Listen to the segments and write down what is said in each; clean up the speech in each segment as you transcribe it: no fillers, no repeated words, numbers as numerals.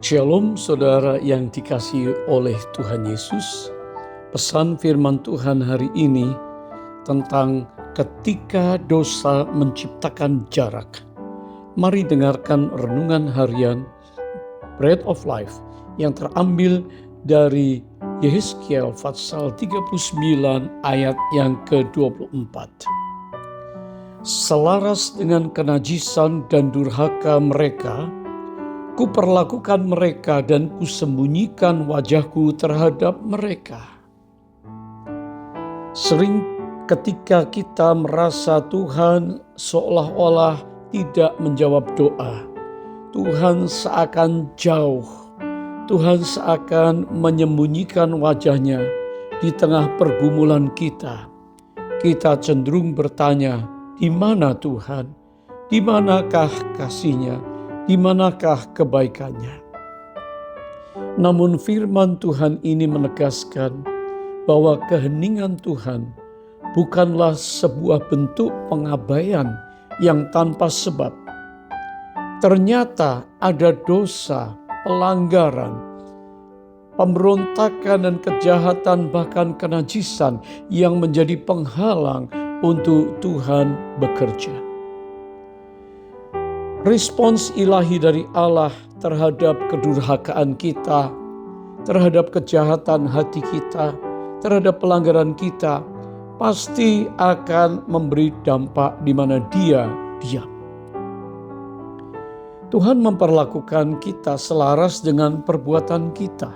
Shalom saudara yang dikasihi oleh Tuhan Yesus. Pesan firman Tuhan hari ini tentang ketika dosa menciptakan jarak. Mari dengarkan renungan harian Bread of Life yang terambil dari Yehezkiel pasal 39 ayat yang ke-24. Selaras dengan kenajisan dan durhaka mereka, Kuperlakukan mereka dan kusembunyikan wajahku terhadap mereka. Sering ketika kita merasa Tuhan seolah-olah tidak menjawab doa, Tuhan seakan jauh, Tuhan seakan menyembunyikan wajahnya di tengah pergumulan kita. Kita cenderung bertanya, di mana Tuhan? Di manakah kasih-Nya? Di manakah kebaikannya? Namun firman Tuhan ini menegaskan bahwa keheningan Tuhan bukanlah sebuah bentuk pengabaian yang tanpa sebab. Ternyata ada dosa, pelanggaran, pemberontakan dan kejahatan bahkan kenajisan yang menjadi penghalang untuk Tuhan bekerja. Respons ilahi dari Allah terhadap kedurhakaan kita, terhadap kejahatan hati kita, terhadap pelanggaran kita, pasti akan memberi dampak di mana Dia diam. Tuhan memperlakukan kita selaras dengan perbuatan kita.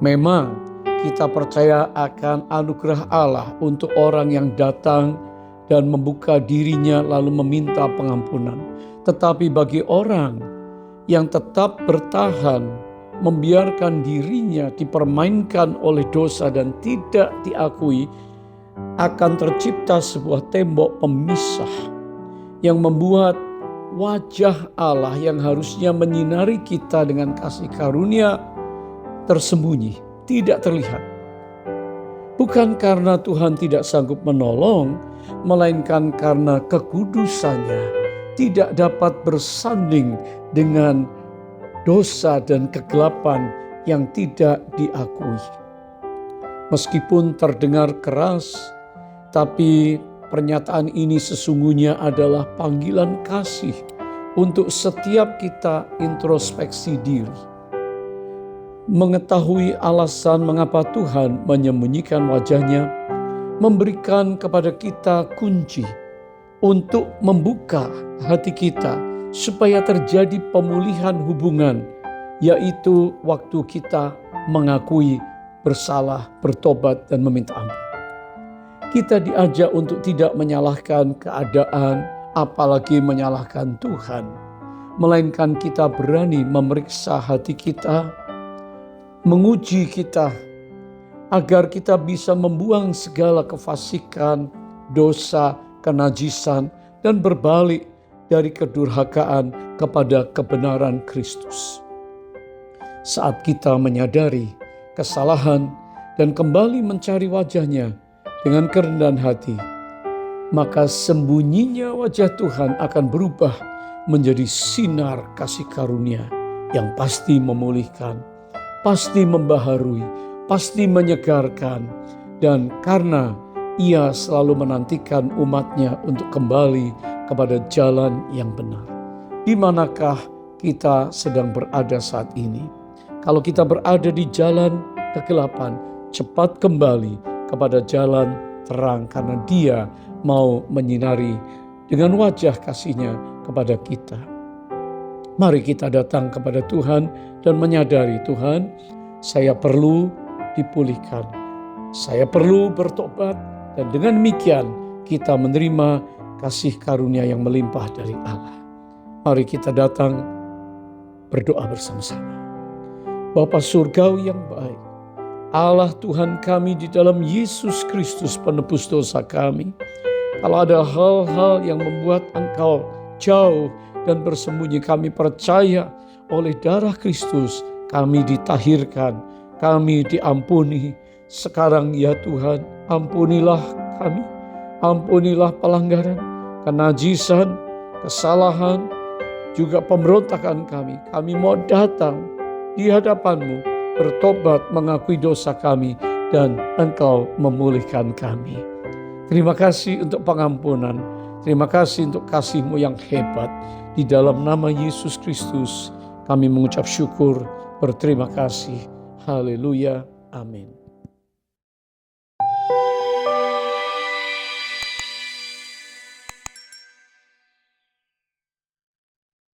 Memang kita percaya akan anugerah Allah untuk orang yang datang dan membuka dirinya lalu meminta pengampunan. Tetapi bagi orang yang tetap bertahan, membiarkan dirinya dipermainkan oleh dosa dan tidak diakui, akan tercipta sebuah tembok pemisah yang membuat wajah Allah yang harusnya menyinari kita dengan kasih karunia tersembunyi, tidak terlihat. Bukan karena Tuhan tidak sanggup menolong, melainkan karena kekudusannya tidak dapat bersanding dengan dosa dan kegelapan yang tidak diakui. Meskipun terdengar keras, tapi pernyataan ini sesungguhnya adalah panggilan kasih untuk setiap kita introspeksi diri. Mengetahui alasan mengapa Tuhan menyembunyikan wajahnya, memberikan kepada kita kunci untuk membuka hati kita supaya terjadi pemulihan hubungan, yaitu waktu kita mengakui bersalah, bertobat, dan meminta ampun. Kita diajak untuk tidak menyalahkan keadaan, apalagi menyalahkan Tuhan, melainkan kita berani memeriksa hati kita, menguji kita, agar kita bisa membuang segala kefasikan, dosa, kenajisan, dan berbalik dari kedurhakaan kepada kebenaran Kristus. Saat kita menyadari kesalahan dan kembali mencari wajah-Nya dengan kerendahan hati, maka sembunyinya wajah Tuhan akan berubah menjadi sinar kasih karunia yang pasti memulihkan, pasti membaharui, pasti menyegarkan, dan karena Ia selalu menantikan umat-Nya untuk kembali kepada jalan yang benar. Di manakah kita sedang berada saat ini? Kalau kita berada di jalan kegelapan, cepat kembali kepada jalan terang karena Dia mau menyinari dengan wajah kasih-Nya kepada kita. Mari kita datang kepada Tuhan dan menyadari, Tuhan, saya perlu dipulihkan. Saya perlu bertobat, dan dengan demikian kita menerima kasih karunia yang melimpah dari Allah. Mari kita datang berdoa bersama-sama. Bapa Surgawi yang baik, Allah Tuhan kami di dalam Yesus Kristus penebus dosa kami. Kalau ada hal-hal yang membuat Engkau jauh dan bersembunyi, kami percaya oleh darah Kristus kami ditahirkan, kami diampuni. Sekarang ya Tuhan, ampunilah kami, ampunilah pelanggaran, kenajisan, kesalahan, juga pemberontakan kami. Kami mau datang di hadapan-Mu, bertobat, mengakui dosa kami, dan Engkau memulihkan kami. Terima kasih untuk pengampunan. Terima kasih untuk kasih-Mu yang hebat. Di dalam nama Yesus Kristus kami mengucap syukur, berterima kasih. Haleluya. Amin.